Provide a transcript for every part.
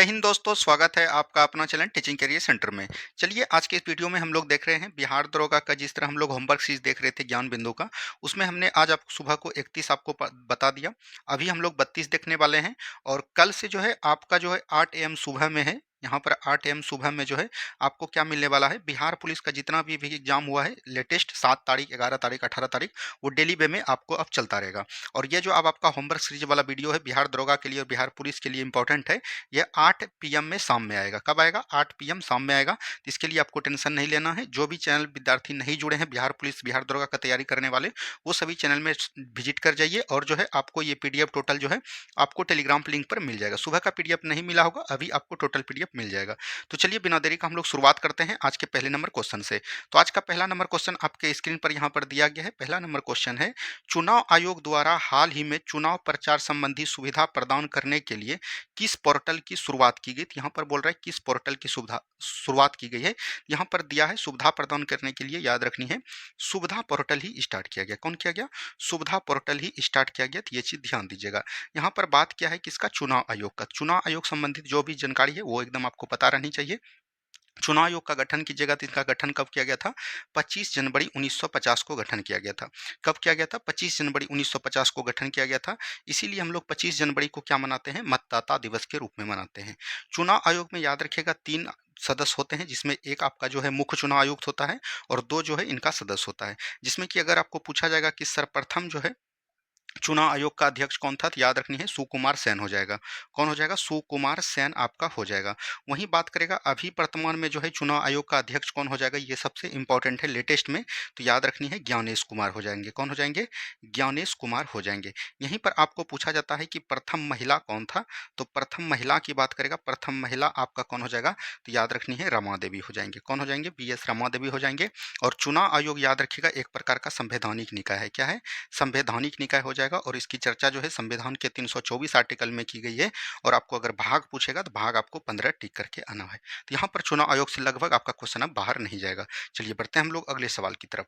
जय हिंद दोस्तों, स्वागत है आपका अपना चैनल टीचिंग करियर सेंटर में। चलिए आज के इस वीडियो में हम लोग देख रहे हैं बिहार दरोगा का। जिस तरह हम लोग होमवर्क सीरीज देख रहे थे ज्ञान बिंदु का, उसमें हमने आज आप सुबह को 31 आपको बता दिया। अभी हम लोग 32 देखने वाले हैं और कल से जो है आपका जो है 8 AM सुबह में है। यहाँ पर 8 AM सुबह में जो है आपको क्या मिलने वाला है, बिहार पुलिस का जितना भी एग्जाम हुआ है लेटेस्ट 7 तारीख, 11 तारीख, 18 तारीख, वो डेली वे में आपको अब चलता रहेगा। और ये जो अब आपका होमवर्क सीरीज वाला वीडियो है बिहार दरोगा के लिए और बिहार पुलिस के लिए इंपॉर्टेंट है। ये 8 PM में शाम में आएगा। कब आएगा? 8 PM शाम में आएगा। तो इसके लिए आपको टेंशन नहीं लेना है। जो भी चैनल विद्यार्थी नहीं जुड़े हैं बिहार पुलिस, बिहार दरोगा का तैयारी करने वाले, वो सभी चैनल में विजिट कर जाइए और जो है आपको ये PDF टोटल जो है आपको टेलीग्राम लिंक पर मिल जाएगा। सुबह का PDF नहीं मिला होगा, अभी आपको टोटल PDF मिल जाएगा। तो चलिए बिना देरी का हम लोग शुरुआत करते हैं आज के पहले नंबर क्वेश्चन से। तो आज का पहला नंबर क्वेश्चन आपके स्क्रीन पर यहाँ पर दिया गया है। पहला नंबर क्वेश्चन है, चुनाव आयोग द्वारा हाल ही में चुनाव प्रचार संबंधी सुविधा प्रदान करने के लिए किस पोर्टल की शुरुआत की गई? यहाँ पर बोल रहा है किस पोर्टल की सुविधा शुरुआत की गई है। यहाँ पर दिया है सुविधा प्रदान करने के लिए, याद रखनी है सुविधा पोर्टल ही स्टार्ट किया गया। कौन किया गया? सुविधा पोर्टल ही स्टार्ट किया गया। तो ये चीज ध्यान दीजिएगा। यहाँ पर बात क्या है किसका? चुनाव आयोग का। चुनाव आयोग संबंधित जो भी जानकारी है वो एकदम आपको पता रहनी चाहिए। चुनाव आयोग का गठन कीजिएगा तो इसका गठन कब किया गया था? 25 जनवरी 1950 को गठन किया गया था। कब किया गया था? 25 जनवरी 1950 को गठन किया गया था। इसीलिए हम लोग 25 जनवरी को क्या मनाते हैं? मतदाता दिवस के रूप में मनाते हैं। चुनाव आयोग में याद रखिएगा 3 सदस्य होते हैं, जिसमें एक आपका जो है मुख्य चुनाव आयुक्त होता है और 2 जो है इनका सदस्य होता है। जिसमें कि अगर आपको पूछा जाएगा कि सर्वप्रथम जो है चुनाव आयोग का अध्यक्ष कौन था, तो याद रखनी है सुकुमार सेन हो जाएगा। कौन हो जाएगा? सुकुमार सेन आपका हो जाएगा। वहीं बात करेगा अभी वर्तमान में जो है चुनाव आयोग का अध्यक्ष कौन हो जाएगा, ये सबसे इंपॉर्टेंट है लेटेस्ट में। तो याद रखनी है ज्ञानेश कुमार हो जाएंगे। कौन हो जाएंगे? ज्ञानेश कुमार हो जाएंगे। यहीं पर आपको पूछा जाता है कि प्रथम महिला कौन था, तो प्रथम महिला की बात करेगा, प्रथम महिला आपका कौन हो जाएगा, तो याद रखनी है रमा देवी हो जाएंगे। कौन हो जाएंगे? BS रमा देवी हो जाएंगे। और चुनाव आयोग याद रखिएगा एक प्रकार का संवैधानिक निकाय है। क्या है? संवैधानिक निकाय हो जाएगा। और इसकी चर्चा जो है संविधान के 324 आर्टिकल में की गई है। और आपको अगर भाग पूछेगा तो भाग आपको 15 टिक करके आना है। तो यहाँ पर चुनाव आयोग से लगभग आपका क्वेश्चन अब बाहर नहीं जाएगा। चलिए बढ़ते हैं हम लोग अगले सवाल की तरफ।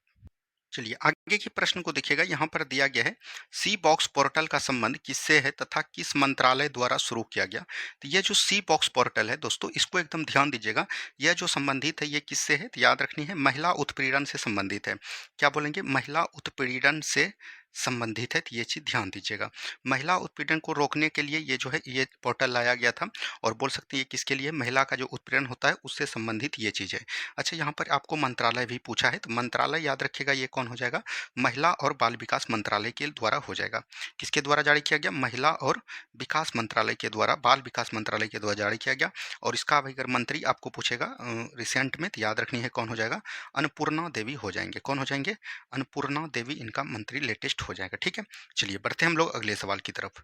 चलिए आगे के प्रश्न को देखिएगा। यहाँ पर दिया गया है सी बॉक्स पोर्टल का संबंध किससे है तथा किस मंत्रालय द्वारा शुरू किया गया। तो ये जो सी बॉक्स पोर्टल है दोस्तों, इसको एकदम ध्यान दीजिएगा। यह जो संबंधित है ये किससे है, तो याद रखनी है महिला उत्पीड़न से संबंधित है। क्या बोलेंगे? महिला उत्पीड़न से संबंधित है। तो ये चीज ध्यान दीजिएगा। महिला उत्पीड़न को रोकने के लिए ये जो है ये पोर्टल लाया गया था। और बोल सकते हैं ये किसके लिए? महिला का जो उत्पीड़न होता है उससे संबंधित ये चीज है। अच्छा, यहाँ पर आपको मंत्रालय भी पूछा है, तो मंत्रालय याद रखिएगा ये कौन हो जाएगा? महिला और बाल विकास मंत्रालय के द्वारा हो जाएगा। किसके द्वारा जारी किया गया? महिला और विकास मंत्रालय के द्वारा, बाल विकास मंत्रालय के द्वारा जारी किया गया। और इसका अगर मंत्री आपको पूछेगा रिसेंट में, तो याद रखनी है कौन हो जाएगा? अन्नपूर्णा देवी हो जाएंगे। कौन हो जाएंगे? अन्नपूर्णा देवी इनका मंत्री लेटेस्ट हो जाएगा। ठीक है, चलिए बढ़ते हैं हम लोग अगले सवाल की तरफ।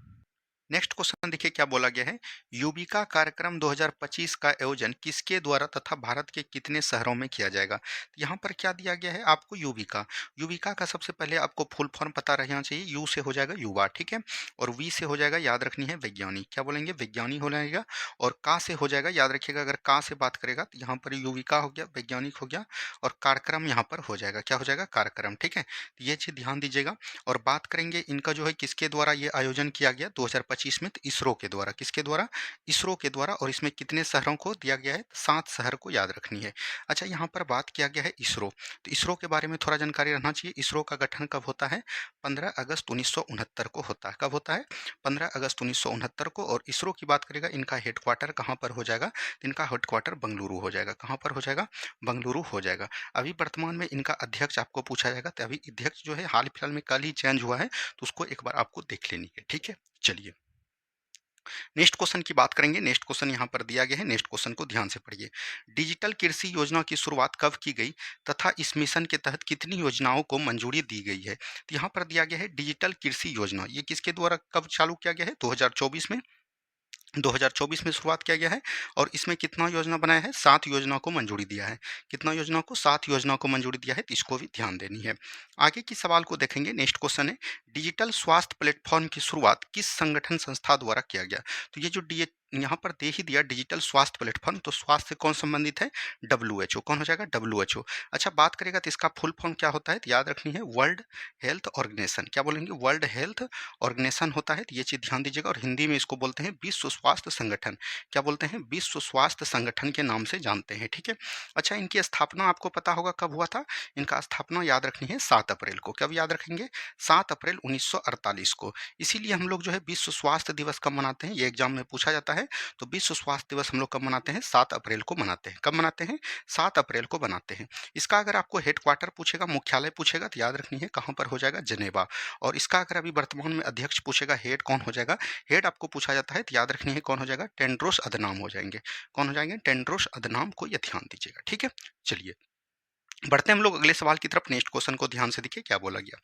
नेक्स्ट क्वेश्चन देखिए क्या बोला गया है। युविका कार्यक्रम 2025 का आयोजन किसके द्वारा तथा भारत के कितने शहरों में किया जाएगा। तो यहाँ पर क्या दिया गया है आपको? युविका। युविका का सबसे पहले आपको फुल फॉर्म पता रहना चाहिए। यू से हो जाएगा युवा, ठीक है। और वी से हो जाएगा, याद रखनी है वैज्ञानिक। क्या बोलेंगे? वैज्ञानिक हो जाएगा। और का से हो जाएगा, याद रखिएगा अगर का से बात करेगा तो यहाँ पर युविका हो गया, वैज्ञानिक हो गया। और कार्यक्रम यहाँ पर हो जाएगा, क्या हो जाएगा? कार्यक्रम। ठीक है, तो ये चीज ध्यान दीजिएगा। और बात करेंगे इनका जो है किसके द्वारा ये आयोजन किया गया 2025 में, तो इसरो के द्वारा। किसके द्वारा? इसरो के द्वारा। और इसमें कितने शहरों को दिया गया है? 7 शहर को याद रखनी है। अच्छा, यहाँ पर बात किया गया है इसरो, तो इसरो के बारे में थोड़ा जानकारी रहना चाहिए। इसरो का गठन कब होता है? 15 अगस्त 1969 को होता है। कब होता है? 15 अगस्त 1969 को। और इसरो की बात करेगा इनका हेडक्वार्टर कहाँ पर हो जाएगा? तो इनका हेडक्वार्टर बंगलुरु हो जाएगा। कहाँ पर हो जाएगा? बंगलुरु हो जाएगा। अभी वर्तमान में इनका अध्यक्ष आपको पूछा जाएगा, तो अभी अध्यक्ष जो है हाल फिलहाल में कल ही चेंज हुआ है, तो उसको एक बार आपको देख लेनी है। ठीक है, चलिए नेक्स्ट क्वेश्चन की बात करेंगे। नेक्स्ट क्वेश्चन यहाँ पर दिया गया है, नेक्स्ट क्वेश्चन को ध्यान से पढ़िए। डिजिटल कृषि योजना की शुरुआत कब की गई तथा इस मिशन के तहत कितनी योजनाओं को मंजूरी दी गई है। तो यहाँ पर दिया गया है डिजिटल कृषि योजना, ये किसके द्वारा कब चालू किया गया है? 2024 में। 2024 में शुरुआत किया गया है। और इसमें कितना योजना बनाया है? 7 योजना को मंजूरी दिया है। कितना योजना को? 7 योजना को मंजूरी दिया है, तो इसको भी ध्यान देनी है। आगे की सवाल को देखेंगे। नेक्स्ट क्वेश्चन है, डिजिटल स्वास्थ्य प्लेटफॉर्म की शुरुआत किस संगठन संस्था द्वारा किया गया। तो ये जो यहाँ पर दे ही दिया डिजिटल स्वास्थ्य प्लेटफॉर्म, तो स्वास्थ्य से कौन संबंधित है? WHO। कौन हो जाएगा? WHO। अच्छा, बात करेगा तो इसका फुल फॉर्म क्या होता है? तो याद रखनी है, वर्ल्ड हेल्थ ऑर्गेनाइजेशन। क्या बोलेंगे? वर्ल्ड हेल्थ ऑर्गेनाइजेशन होता है, तो ये चीज़ ध्यान दीजिएगा। और हिंदी में इसको बोलते हैं विश्व स्वास्थ्य संगठन। क्या बोलते हैं? विश्व स्वास्थ्य संगठन के नाम से जानते हैं, ठीक है। अच्छा, इनकी स्थापना आपको पता होगा कब हुआ था? इनका स्थापना याद रखनी है 7 अप्रैल को। कब याद रखेंगे? 7 अप्रैल 1948 को। इसीलिए हम लोग जो है विश्व स्वास्थ्य दिवस कब मनाते हैं? ये एग्जाम में पूछा जाता है। तो विश्व स्वास्थ्य दिवस हम लोग कब मनाते हैं? 7 अप्रैल को मनाते हैं। कब मनाते हैं? 7 अप्रैल को बनाते हैं। इसका अगर आपको हेडक्वार्टर पूछेगा, मुख्यालय पूछेगा, तो याद रखनी है कहाँ पर हो जाएगा? जनेवा। और इसका अगर अभी वर्तमान में अध्यक्ष पूछेगा, हेड कौन हो जाएगा? हेड आपको पूछा जाता है, तो याद रखनी है कौन हो जाएगा? टेड्रोस अधनाम हो जाएंगे। कौन हो जाएंगे? टेड्रोस अधनाम को ये ध्यान दीजिएगा, ठीक है। चलिए बढ़ते हैं हम लोग अगले सवाल की तरफ। नेक्स्ट क्वेश्चन को ध्यान से देखिए क्या बोला गया।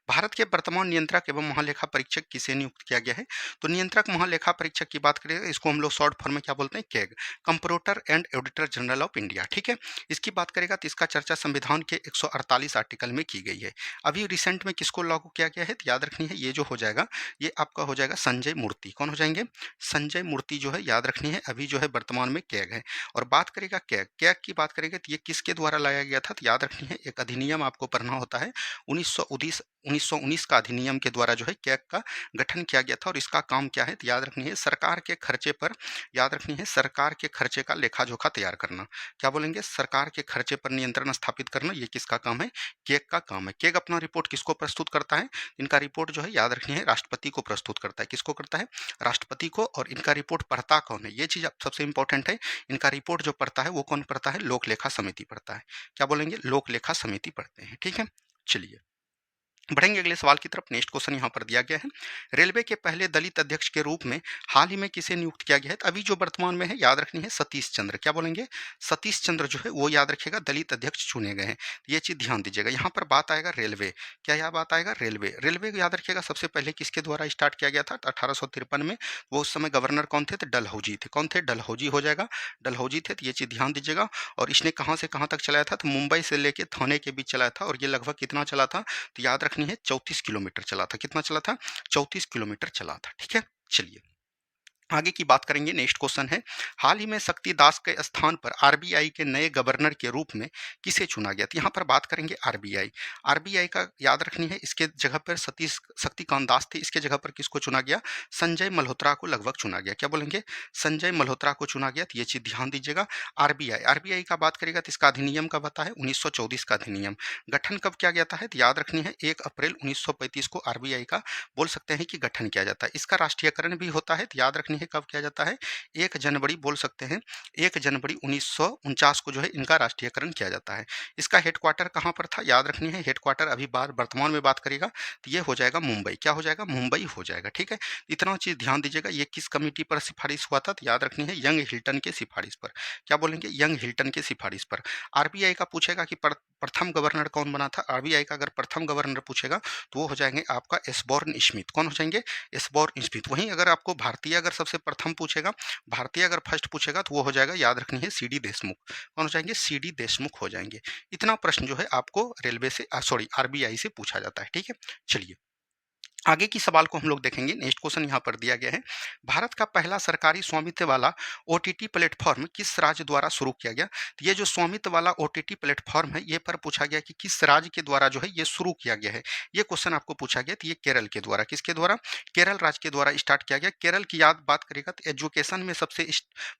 भारत के वर्तमान नियंत्रक एवं महालेखा परीक्षक किसे नियुक्त किया गया है? तो नियंत्रक महालेखा परीक्षक की बात करें, इसको हम लोग शॉर्ट फॉर्म में क्या बोलते हैं? CAG, comptroller and auditor general of India, ठीक है। इसकी बात करेगा तो इसका चर्चा संविधान के 148 आर्टिकल में की गई है। अभी रिसेंट में किसको लागू किया गया है? तो याद रखनी है, ये जो हो जाएगा, ये आपका हो जाएगा संजय मूर्ति। कौन हो जाएंगे? संजय मूर्ति जो है, याद रखनी है, अभी जो है वर्तमान में कैग है। और बात करेगा कैग, कैग की बात करेंगे तो ये किसके द्वारा लाया गया था? तो याद रखनी है, एक अधिनियम आपको पढ़ना होता है, 1919 का अधिनियम के द्वारा जो है कैग का गठन किया गया था। और इसका काम क्या है? तो याद रखनी है, सरकार के खर्चे पर, याद रखनी है, सरकार के खर्चे का लेखा जोखा तैयार करना। क्या बोलेंगे? सरकार के खर्चे पर नियंत्रण स्थापित करना, ये किसका काम है? कैग का काम है। कैग अपना रिपोर्ट किसको प्रस्तुत करता है? इनका रिपोर्ट जो है, याद रखनी है, राष्ट्रपति को प्रस्तुत करता है। किसको करता है? राष्ट्रपति को। और इनका रिपोर्ट पढ़ता कौन है? ये चीज सबसे इंपॉर्टेंट है। इनका रिपोर्ट जो पढ़ता है वो कौन पढ़ता है? लोक लेखा समिति पढ़ता है। क्या बोलेंगे? लोक लेखा समिति पढ़ते हैं, ठीक है। चलिए बढ़ेंगे अगले सवाल की तरफ। नेक्स्ट क्वेश्चन यहाँ पर दिया गया है, रेलवे के पहले दलित अध्यक्ष के रूप में हाल ही में किसे नियुक्त किया गया है? तो अभी जो वर्तमान में है, याद रखनी है, सतीश चंद्र। क्या बोलेंगे? सतीश चंद्र जो है वो याद रखिएगा दलित अध्यक्ष चुने गए हैं। तो ये चीज ध्यान दीजिएगा। यहाँ पर बात आएगा रेलवे। क्या यह बात आएगा? रेलवे। रेलवे को याद रखिएगा सबसे पहले किसके द्वारा स्टार्ट किया गया था? 1853 में। वो उस समय गवर्नर कौन थे? तो डलहौजी थे। कौन थे? डलहौजी हो जाएगा, डलहौजी थे। तो ये चीज ध्यान दीजिएगा। और इसने कहाँ से कहाँ तक चलाया था? तो मुंबई से लेके थाने के बीच चलाया था। और ये लगभग कितना चला था? तो याद रखनी है 34 किलोमीटर चला था। कितना चला था? 34 किलोमीटर चला था, ठीक है। चलिए आगे की बात करेंगे। नेक्स्ट क्वेश्चन है, हाल ही में शक्ति दास के स्थान पर आरबीआई के नए गवर्नर के रूप में किसे चुना गया? तो यहाँ पर बात करेंगे आरबीआई। आरबीआई का याद रखनी है, इसके जगह पर सतीश शक्तिकांत दास थे, इसके जगह पर किसको चुना गया? संजय मल्होत्रा को लगभग चुना गया। क्या बोलेंगे? संजय मल्होत्रा को चुना गया। तो ये चीज ध्यान दीजिएगा। आरबीआई, आरबीआई का बात करेगा तो इसका अधिनियम कब आता है? 1934 का अधिनियम। गठन कब किया गया है? तो याद रखनी है 1 अप्रैल 1935 को आरबीआई का बोल सकते हैं कि गठन किया जाता है। इसका राष्ट्रीयकरण भी होता है, तो याद रखनी है कब किया जाता है? 1 जनवरी बोल सकते हैं, 1 जनवरी 1949 को जो है इनका राष्ट्रीयकरण किया जाता है। इसका हेडक्वार्टर कहाँ पर था? याद रखनी है, हेडक्वार्टर अभी बात वर्तमान में बात करेगा तो ये हो जाएगा मुंबई। क्या हो जाएगा? मुंबई हो जाएगा, ठीक है। इतना चीज ध्यान दीजिएगा। ये किस कमेटी पर सिफारिश हुआ था? तो याद रखनी है यंग हिल्टन के सिफारिश पर। क्या बोलेंगे? यंग हिल्टन के सिफारिश पर। आरबीआई का पूछेगा कि प्रथम गवर्नर कौन बना था? आरबीआई का अगर प्रथम गवर्नर पूछेगा तो वो हो जाएंगे आपका एसबॉर्न स्मिथ। कौन हो जाएंगे? एसबॉर्न स्मिथ। वहीं अगर आपको भारतीय अगर सबसे प्रथम पूछेगा, भारतीय अगर फर्स्ट पूछेगा तो वो हो जाएगा, याद रखनी है, सीडी देशमुख। कौन हो जाएंगे? सीडी देशमुख हो जाएंगे। इतना प्रश्न जो है आपको रेलवे से सॉरी आरबीआई से पूछा जाता है, ठीक है। चलिए आगे की सवाल को हम लोग देखेंगे। नेक्स्ट क्वेश्चन यहाँ पर दिया गया है, भारत का पहला सरकारी स्वामित्व वाला ओटीटी प्लेटफॉर्म किस राज्य द्वारा शुरू किया गया? तो ये जो स्वामित्व वाला ओटीटी प्लेटफॉर्म है, ये पर पूछा गया कि किस राज्य के द्वारा जो है ये शुरू किया गया है। ये क्वेश्चन आपको पूछा गया। तो ये केरल के द्वारा, किसके द्वारा? केरल राज्य के द्वारा स्टार्ट किया गया। केरल की याद बात करेगा तो एजुकेशन में सबसे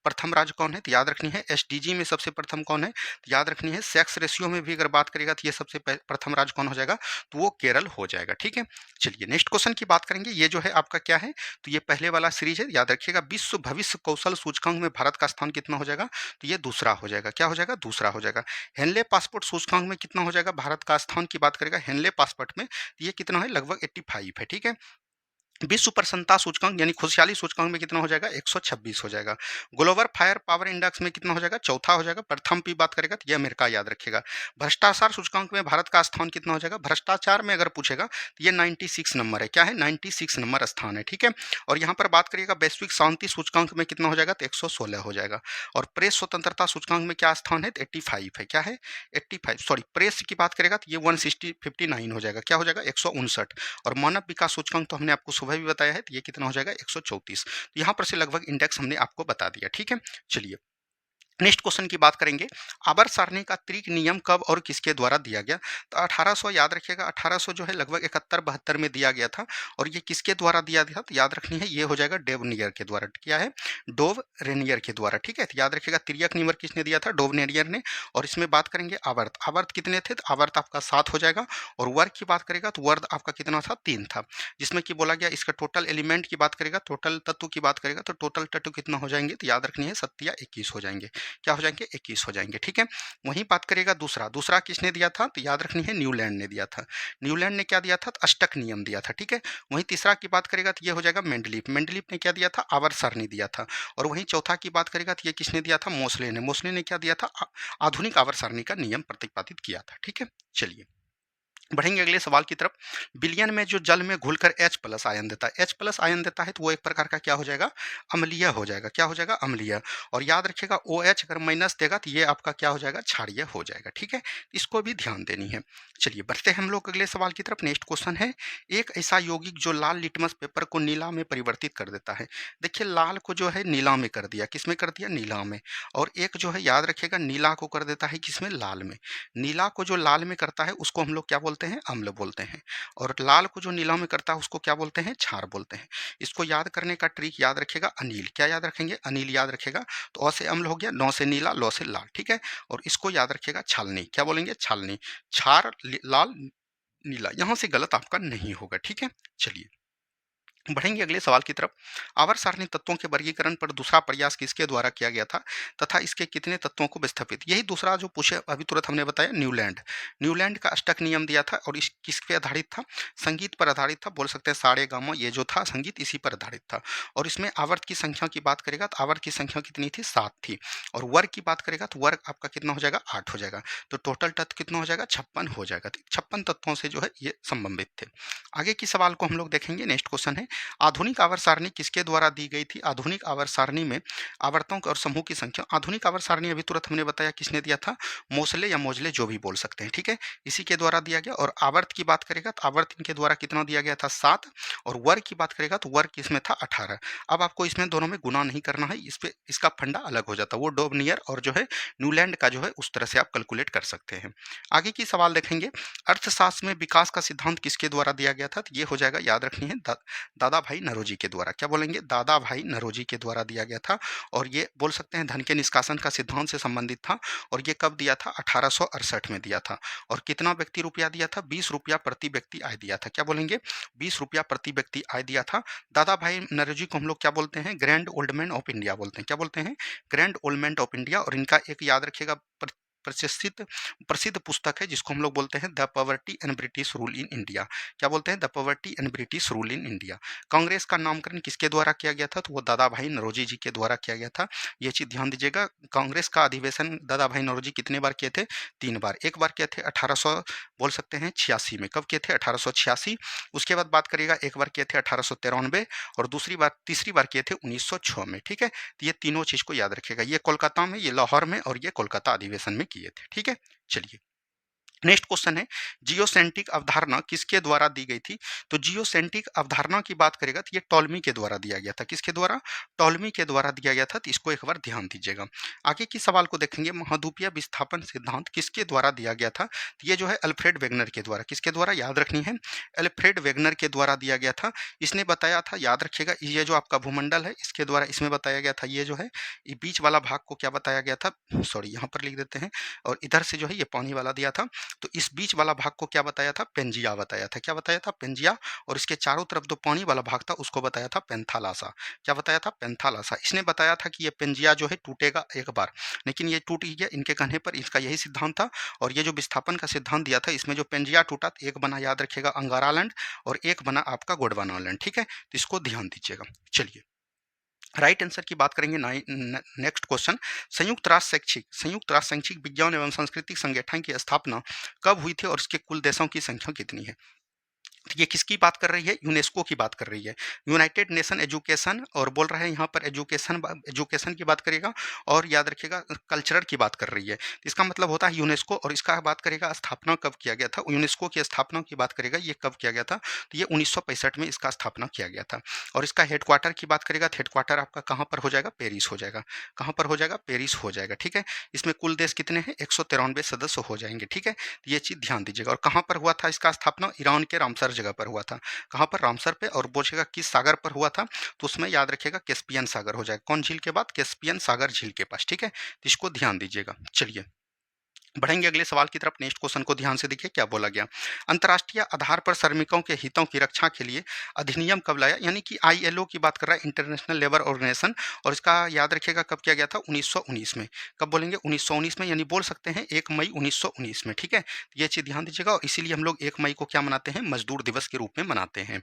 प्रथम राज्य कौन है? तो याद रखनी है एसडीजी में सबसे प्रथम कौन है? तो याद रखनी है सेक्स रेशियो में भी अगर बात करेगा तो ये सबसे प्रथम राज्य कौन हो जाएगा? तो वो केरल हो जाएगा, ठीक है। चलिए नेक्स्ट क्वेश्चन की बात करेंगे। ये जो है आपका क्या है? तो ये पहले वाला सीरीज है, याद रखिएगा। विश्व भविष्य कौशल सूचकांक में भारत का स्थान कितना हो जाएगा? तो ये दूसरा हो जाएगा। क्या हो जाएगा? दूसरा हो जाएगा। हेनले पासपोर्ट सूचकांक में कितना हो जाएगा? भारत का स्थान की बात करेगा हेनले पासपोर्ट में, तो ये कितना है? लगभग 85 है, ठीक है। विश्व प्रसन्नता सूचकांक यानी खुशहाली सूचकांक में कितना हो जाएगा? 126 हो जाएगा। ग्लोबल फायर पावर इंडेक्स में कितना हो जाएगा? चौथा हो जाएगा। प्रथम की बात करेगा तो ये अमेरिका, याद रखिएगा। भ्रष्टाचार सूचकांक में भारत का स्थान कितना हो जाएगा? भ्रष्टाचार में अगर पूछेगा तो ये 96 नंबर है। क्या है? 96 नंबर स्थान है, ठीक है। और यहाँ पर बात करिएगा वैश्विक शांति सूचकांक में कितना हो जाएगा? तो 116 हो जाएगा। और प्रेस स्वतंत्रता सूचकांक में क्या स्थान है? तो 85 है। क्या है? 85 सॉरी प्रेस की बात करेगा तो ये 159 हो जाएगा। क्या हो जाएगा? 159। और मानव विकास सूचकांक तो हमने आपको सुबह भी बताया है, तो ये कितना हो जाएगा 134। तो यहाँ पर से लगभग इंडेक्स हमने आपको बता दिया। ठीक है, चलिए नेक्स्ट क्वेश्चन की बात करेंगे। आवर्त सारणी का त्रिक नियम कब और किसके द्वारा दिया गया? तो 1800 याद रखिएगा, 1800 जो है लगभग 71-72 में दिया गया था। और ये किसके द्वारा दिया था? तो याद रखनी है, ये हो जाएगा डेवनियर के द्वारा। क्या है? डोव रेनियर के द्वारा। ठीक है, तो याद रखिएगा तिर्यक नियम किसने दिया था? डोवनेरियर ने। और इसमें बात करेंगे आवर्त, आवर्त कितने थे? तो आवर्त आपका 7 हो जाएगा। और वर्ग की बात करेगा तो वर्ग आपका कितना था? 3 था। जिसमें कि बोला गया इसका टोटल एलिमेंट की बात करेगा, टोटल तत्व की बात करेगा, तो टोटल तत्व कितना हो जाएंगे? तो याद रखनी है 7 या 21 हो जाएंगे। क्या हो जाएंगे? 21 हो जाएंगे। ठीक है, वहीं बात करेगा दूसरा, दूसरा किसने दिया था? तो याद रखनी है न्यूलैंड ने दिया था। न्यूलैंड ने क्या दिया था? तो अष्टक नियम दिया था। ठीक है, वहीं तीसरा की बात करेगा तो ये हो जाएगा मेंडलीफ, मेंडलीफ ने क्या दिया था? आवर्त सारणी दिया था। और वहीं चौथा की बात करेगा तो ये किसने दिया था? मोसले ने, मोसले ने क्या दिया था? आधुनिक आवर्त सारणी का नियम प्रतिपादित किया था। ठीक है, चलिए बढ़ेंगे अगले सवाल की तरफ। विलयन में जो जल में घुलकर H प्लस आयन देता है, H प्लस आयन देता है तो वो एक प्रकार का क्या हो जाएगा? अम्लीय हो जाएगा। क्या हो जाएगा? अम्लीय। और याद रखिएगा OH अगर माइनस देगा तो ये आपका क्या हो जाएगा? क्षारीय हो जाएगा। ठीक है, इसको भी ध्यान देनी है। चलिए बढ़ते हैं हम लोग अगले सवाल की तरफ। नेक्स्ट क्वेश्चन है, एक ऐसा यौगिक जो लाल लिटमस पेपर को नीला में परिवर्तित कर देता है। देखिए लाल को जो है नीला में कर दिया, किस में कर दिया? नीला में। और एक जो है याद रखिएगा नीला को कर देता है किसमें? लाल में। नीला को जो लाल में करता है उसको हम लोग क्या बोलते हैं? अम्ल बोलते हैं। और लाल को जो नीला में करता है उसको क्या बोलते हैं? क्षार बोलते हैं। इसको याद करने का ट्रिक याद रखेगा अनिल। क्या याद रखेंगे? अनिल याद रखेगा। तो अ से अम्ल हो गया, नौ से नीला, लौ से लाल। ठीक है, और इसको याद रखेगा छालनी। क्या बोलेंगे? छालनी। क्षार लाल नीला, यहां से गलत आपका नहीं होगा। ठीक है, चलिए बढ़ेंगे अगले सवाल की तरफ। आवर्त सारणी तत्वों के वर्गीकरण पर दूसरा प्रयास किसके द्वारा किया गया था तथा इसके कितने तत्वों को विस्थापित? यही दूसरा जो पूछे अभी तुरंत हमने बताया, न्यूलैंड। न्यूलैंड का अष्टक नियम दिया था और इस किस पे आधारित था? संगीत पर आधारित था। बोल सकते हैं सारे गामा, ये जो था संगीत इसी पर आधारित था। और इसमें आवर्त की संख्या की बात करेगा तो आवर्त की संख्या कितनी थी? 7 थी। और वर्ग की बात करेगा तो वर्ग आपका कितना हो जाएगा? 8 हो जाएगा। तो टोटल तत्व कितना हो जाएगा? 56 हो जाएगा। 56 तत्वों से जो है ये संबंधित थे। आगे की सवाल को हम लोग देखेंगे। नेक्स्ट क्वेश्चन है, आधुनिक आवर्त सारणी किसके द्वारा दी गई थी? आधुनिक आवर्त सारणी में आवर्तों और समूह की संख्या, आधुनिक आवर्त सारणी अभी तुरंत हमने बताया किसने दिया था? मोसले या मोजले जो भी बोल सकते हैं। ठीक है, इसी के द्वारा दिया गया। और आवर्त की बात करेगा तो आवर्त इनके द्वारा कितना दिया गया था? 7। और वर्ग की बात करेगा तो वर्ग इसमें था 18। अब आपको इसमें दोनों में गुना नहीं करना है, इस पे इसका फंडा अलग हो जाता है। वो डोबनियर और जो है न्यूलैंड का जो है उस तरह से आप कैलकुलेट कर सकते हैं। आगे की सवाल देखेंगे, अर्थशास्त्र में विकास का सिद्धांत किसके द्वारा दिया गया था? तो ये हो जाएगा, याद रखनी है, दादा भाई नौरोजी के द्वारा। क्या बोलेंगे? दादा भाई नौरोजी के द्वारा दिया गया था। और ये बोल सकते हैं धन के निष्कासन का सिद्धांत से संबंधित था। और ये कब दिया था? 1868 में दिया था। और कितना व्यक्ति रुपया दिया था? 20 रुपया प्रति व्यक्ति आय दिया था। क्या बोलेंगे? 20 रुपया प्रति व्यक्ति आय दिया था। दादा भाई नौरोजी को हम लोग क्या बोलते हैं? Grand old man of India बोलते हैं। क्या बोलते हैं? Grand old man of India. और इनका एक याद रखिएगा प्रसिद्ध प्रसिद्ध पुस्तक है जिसको हम लोग बोलते हैं the poverty and British rule in India. क्या बोलते हैं? The poverty and British rule in India. Congress का नामकरण किसके द्वारा किया गया था? तो वो दादा भाई नौरोजी जी के द्वारा किया गया था। ये चीज ध्यान दीजिएगा। कांग्रेस का अधिवेशन दादा भाई नौरोजी कितने बार किए थे? 3 बार। एक बार किए थे 1800 बोल सकते हैं 86 में। कब किए थे? 1886। उसके बाद बात करिएगा एक बार किए थे 1893। और दूसरी बार तीसरी बार किए थे 1906 में। ठीक है, तो ये तीनों चीज को याद रखेगा। ये कोलकाता में, ये लाहौर में, और ये कोलकाता अधिवेशन में किए थे। ठीक है, चलिए नेक्स्ट क्वेश्चन है, जियोसेंट्रिक अवधारणा किसके द्वारा दी गई थी? तो जियोसेंट्रिक अवधारणा की बात करेगा तो ये टॉलमी के द्वारा दिया गया था। किसके द्वारा? टॉलमी के द्वारा दिया गया था। तो इसको एक बार ध्यान दीजिएगा। आगे की सवाल को देखेंगे, महाद्वीपीय विस्थापन सिद्धांत किसके द्वारा दिया गया था? तो ये जो है अल्फ्रेड वेगनर के द्वारा। किसके द्वारा? याद रखनी है, अल्फ्रेड वेगनर के द्वारा दिया गया था। इसने बताया था, याद रखिएगा, ये जो आपका भूमंडल है इसके द्वारा इसमें बताया गया था। ये जो है ये बीच वाला भाग को क्या बताया गया था? सॉरी, यहाँ पर लिख देते हैं। और इधर से जो है ये पानी वाला दिया था। तो इस बीच वाला भाग को क्या बताया था? पेंजिया बताया था। क्या बताया था? पेंजिया। और इसके चारों तरफ जो पानी वाला भाग था उसको बताया था पेंथालासा। क्या बताया था? पेंथालासा। इसने बताया था कि ये पेंजिया जो है टूटेगा एक बार, लेकिन ये टूट गया इनके कहने पर। इसका यही सिद्धांत था। और ये जो विस्थापन का सिद्धांत दिया था इसमें जो पेंजिया टूटा, एक बना याद रखिएगा अंगारा लैंड और एक बना आपका गोंडवाना लैंड। ठीक है, तो इसको ध्यान दीजिएगा। चलिए राइट आंसर की बात करेंगे। नेक्स्ट क्वेश्चन, संयुक्त राष्ट्र शैक्षिक विज्ञान एवं सांस्कृतिक संगठन की स्थापना कब हुई थी और इसके कुल देशों की संख्या कितनी है? ये किसकी बात कर रही है? यूनेस्को की बात कर रही है। यूनाइटेड नेशन एजुकेशन, और बोल रहा है यहाँ पर एजुकेशन की बात करेगा, और याद रखिएगा कल्चरल की बात कर रही है। इसका मतलब होता है यूनेस्को, और इसका बात करेगा स्थापना कब किया गया था। यूनेस्को की स्थापना की बात करेगा, ये कब किया गया था, तो ये 1965 में इसका स्थापना किया गया था। और इसका हेडक्वार्टर की बात करेगा, तो हेडक्वार्टर आपका कहाँ पर हो जाएगा? पेरिस हो जाएगा। कहाँ पर हो जाएगा? पेरिस हो जाएगा। ठीक है। इसमें कुल देश कितने हैं? 193 सदस्य हो जाएंगे। ठीक है। ये चीज़ ध्यान दीजिएगा। और कहाँ पर हुआ था इसका स्थापना? ईरान के रामसर जगह पर हुआ था। कहाँ पर? रामसर पे। और पूछेगा किस सागर पर हुआ था, तो उसमें याद रखिएगा कैस्पियन सागर हो जाएगा। कौन झील के बाद? कैस्पियन सागर झील के पास। ठीक है। तो इसको ध्यान दीजिएगा। चलिए बढ़ेंगे अगले सवाल की तरफ। नेक्स्ट क्वेश्चन को ध्यान से देखिए क्या बोला गया। अंतर्राष्ट्रीय आधार पर श्रमिकों के हितों की रक्षा के लिए अधिनियम कब लाया? यानी कि आईएलओ की बात कर रहा है, इंटरनेशनल लेबर ऑर्गेनाइजेशन। और इसका याद रखिएगा कब किया गया था? 1919 में। कब बोलेंगे? 1919 में, यानी बोल सकते हैं 1 मई 1919 में। ठीक है। ये चीज़ ध्यान दीजिएगा। और इसीलिए हम लोग 1 मई को क्या मनाते हैं? मजदूर दिवस के रूप में मनाते हैं।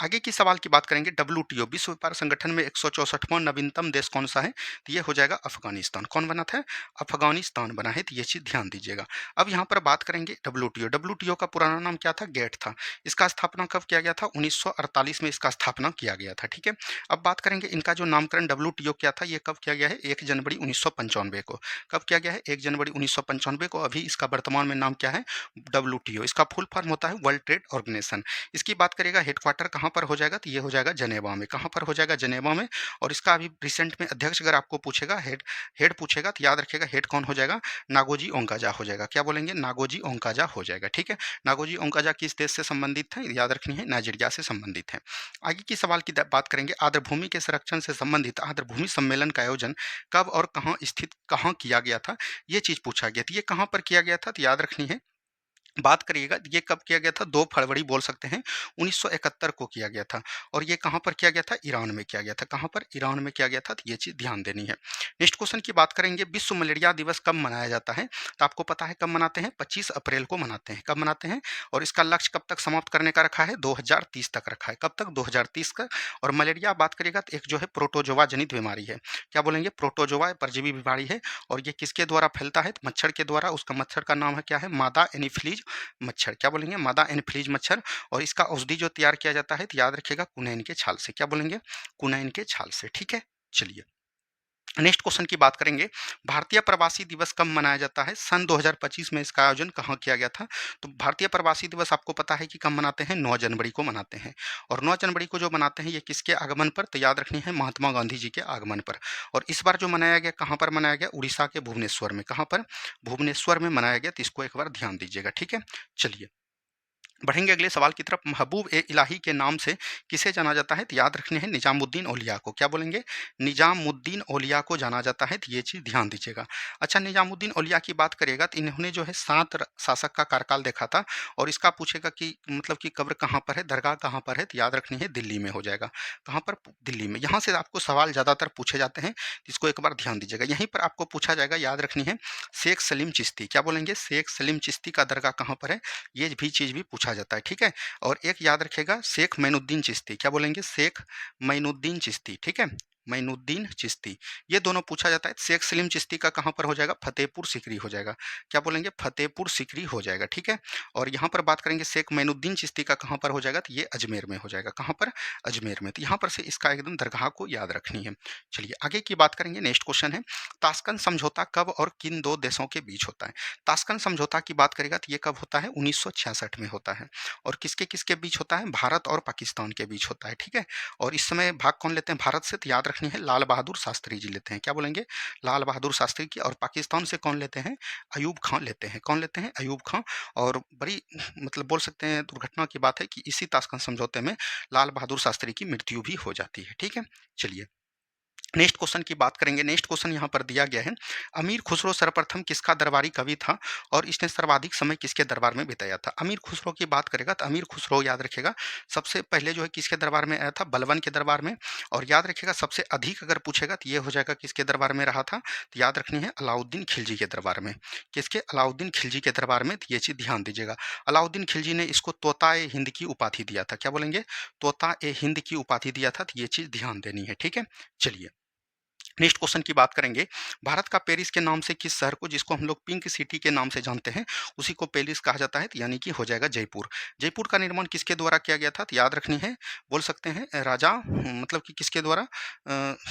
आगे की सवाल की बात करेंगे। डब्ल्यूटीओ विश्व व्यापार संगठन में 164वां नवीनतम देश कौन सा है? तो ये हो जाएगा अफगानिस्तान। कौन बना था? अफगानिस्तान बना है। तो ये चीज़ ध्यान दीजिएगा। अब यहाँ पर बात करेंगे डब्ल्यूटीओ। डब्ल्यूटीओ का पुराना नाम क्या था? गेट था। इसका स्थापना कब किया गया था? 1948 में इसका स्थापना किया गया था। ठीक है। अब बात करेंगे इनका जो नामकरण डब्ल्यूटीओ क्या था, ये कब किया गया है? 1 जनवरी 1995 को। कब किया गया है? 1 जनवरी 1995 को। अभी इसका वर्तमान में नाम क्या है? डब्ल्यूटीओ। इसका फुल फॉर्म होता है वर्ल्ड ट्रेड ऑर्गेनाइजेशन। इसकी बात करेगा हेडक्वार्टर कहाँ पर हो जाएगा, तो ये हो जाएगा जनेवा में। कहाँ पर हो जाएगा? जनेवा में। और इसका अभी रिसेंट में अध्यक्ष अगर आपको पूछेगा, हेड हेड पूछेगा, तो याद रखिएगा हेड कौन हो जाएगा? नागोजी ओंकाजा हो जाएगा। क्या बोलेंगे? नागोजी ओंकाजा हो जाएगा। ठीक है। नागोजी ओंकाजा किस देश से संबंधित है? याद रखनी है, नाइजीरिया से संबंधित है। आगे की सवाल की बात करेंगे। आर्द्रभूमि के संरक्षण से संबंधित आर्द्रभूमि सम्मेलन का आयोजन कब और कहाँ स्थित, कहाँ किया गया था? ये चीज पूछा गया था। ये कहाँ पर किया गया था? तो याद रखनी है, बात करिएगा ये कब किया गया था? 2 फरवरी बोल सकते हैं 1971 को किया गया था। और ये कहाँ पर किया गया था? ईरान में किया गया था। कहाँ पर? ईरान में किया गया था। तो ये चीज़ ध्यान देनी है। नेक्स्ट क्वेश्चन की बात करेंगे। विश्व मलेरिया दिवस कब मनाया जाता है? तो आपको पता है कब मनाते हैं? 25 अप्रैल को मनाते हैं। कब मनाते हैं? और इसका लक्ष्य कब तक समाप्त करने का रखा है? 2030 तक रखा है। कब तक? 2030 का। और मलेरिया बात करिएगा तो एक जो है प्रोटोजोआ जनित बीमारी है। क्या बोलेंगे? प्रोटोजोआ परजीवी बीमारी है। और ये किसके द्वारा फैलता है? तो मच्छर के द्वारा। उसका मच्छर का नाम है क्या है? मादा एनीफिलीज मच्छर। क्या बोलेंगे? मादा एनफ्लीज मच्छर। और इसका औषधि जो तैयार किया जाता है, तो याद रखिएगा कुनैन के छाल से। क्या बोलेंगे? कुनैन के छाल से। ठीक है। चलिए नेक्स्ट क्वेश्चन की बात करेंगे। भारतीय प्रवासी दिवस कब मनाया जाता है? सन 2025 में इसका आयोजन कहाँ किया गया था? तो भारतीय प्रवासी दिवस आपको पता है कि कब मनाते हैं? 9 जनवरी को मनाते हैं। और 9 जनवरी को जो मनाते हैं, ये किसके आगमन पर? तो याद रखनी है महात्मा गांधी जी के आगमन पर। और इस बार जो मनाया गया, कहाँ पर मनाया गया? उड़ीसा के भुवनेश्वर में। कहाँ पर? भुवनेश्वर में मनाया गया। तो इसको एक बार ध्यान दीजिएगा। ठीक है। चलिए बढ़ेंगे अगले सवाल की तरफ। महबूब ए इलाही के नाम से किसे जाना जाता है? तो याद रखने हैं निजामुद्दीन औलिया को। क्या बोलेंगे? निजामुद्दीन औलिया को जाना जाता है। तो ये चीज़ ध्यान दीजिएगा। अच्छा, निजामुद्दीन औलिया की बात करेगा तो इन्होंने जो है 7 शासक का कार्यकाल देखा था। और इसका पूछेगा कि मतलब कि कब्र कहाँ पर है, दरगाह कहाँ पर है, तो याद रखनी है दिल्ली में हो जाएगा। कहाँ पर? दिल्ली में। यहाँ से आपको सवाल ज़्यादातर पूछे जाते हैं, तो इसको एक बार ध्यान दीजिएगा। यहीं पर आपको पूछा जाएगा, याद रखनी है शेख सलीम चिश्ती। क्या बोलेंगे? शेख सलीम चिश्ती का दरगाह कहाँ पर है, ये भी चीज़ भी पूछा जाता है। ठीक है। और एक याद रखिएगा शेख मैनुद्दीन चिश्ती। क्या बोलेंगे? शेख मैनुद्दीन चिश्ती। ठीक है। मैनुद्दीन चिश्ती, ये दोनों पूछा जाता है। शेख सलीम चिश्ती का कहाँ पर हो जाएगा? फतेहपुर सिकरी हो जाएगा। क्या बोलेंगे? फतेहपुर सिकरी हो जाएगा। ठीक है। और यहाँ पर बात करेंगे शेख मैनुद्दीन चिश्ती का कहाँ पर हो जाएगा? तो ये अजमेर में हो जाएगा। कहाँ पर? अजमेर में। तो यहाँ पर से इसका एकदम दरगाह को याद रखनी है। चलिए आगे की बात करेंगे। नेक्स्ट क्वेश्चन है, ताशकंद समझौता कब और किन 2 देशों के बीच होता है? ताशकंद समझौता की बात करेगा तो ये कब होता है? 1966 में होता है। और किसके किसके बीच होता है? भारत और पाकिस्तान के बीच होता है। ठीक है। और इस समय भाग कौन लेते हैं भारत से? तो याद रखनी है लाल बहादुर शास्त्री जी लेते हैं। क्या बोलेंगे? लाल बहादुर शास्त्री की। और पाकिस्तान से कौन लेते हैं? अयूब खां लेते हैं। कौन लेते हैं? अयूब खां। और बड़ी मतलब बोल सकते हैं दुर्घटना की बात है कि इसी ताशकंद समझौते में लाल बहादुर शास्त्री की मृत्यु भी हो जाती है। ठीक है। चलिए नेक्स्ट क्वेश्चन की बात करेंगे। नेक्स्ट क्वेश्चन यहाँ पर दिया गया है, अमीर खुसरो सर्वप्रथम किसका दरबारी कवि था और इसने सर्वाधिक समय किसके दरबार में बिताया था? अमीर खुसरो की बात करेगा तो अमीर खुसरो याद रखिएगा सबसे पहले जो है किसके दरबार में आया था? बलबन के दरबार में। और याद रखिएगा सबसे अधिक अगर पूछेगा तो ये हो जाएगा किसके दरबार में रहा था? तो याद रखनी है अलाउद्दीन खिलजी के दरबार में। किसके? अलाउद्दीन खिलजी के दरबार में। तो ये चीज़ ध्यान दीजिएगा। अलाउद्दीन खिलजी ने इसको तोता ए हिंद की उपाधि दिया था। क्या बोलेंगे? तोता ए हिंद की उपाधि दिया था। तो ये चीज़ ध्यान देनी है। ठीक है। चलिए नेक्स्ट क्वेश्चन की बात करेंगे, भारत का पेरिस के नाम से किस शहर को, जिसको हम लोग पिंक सिटी के नाम से जानते हैं, उसी को पेरिस कहा जाता है, तो यानी कि हो जाएगा जयपुर। जयपुर का निर्माण किसके द्वारा किया गया था, तो याद रखनी है, बोल सकते हैं राजा, मतलब कि किसके द्वारा,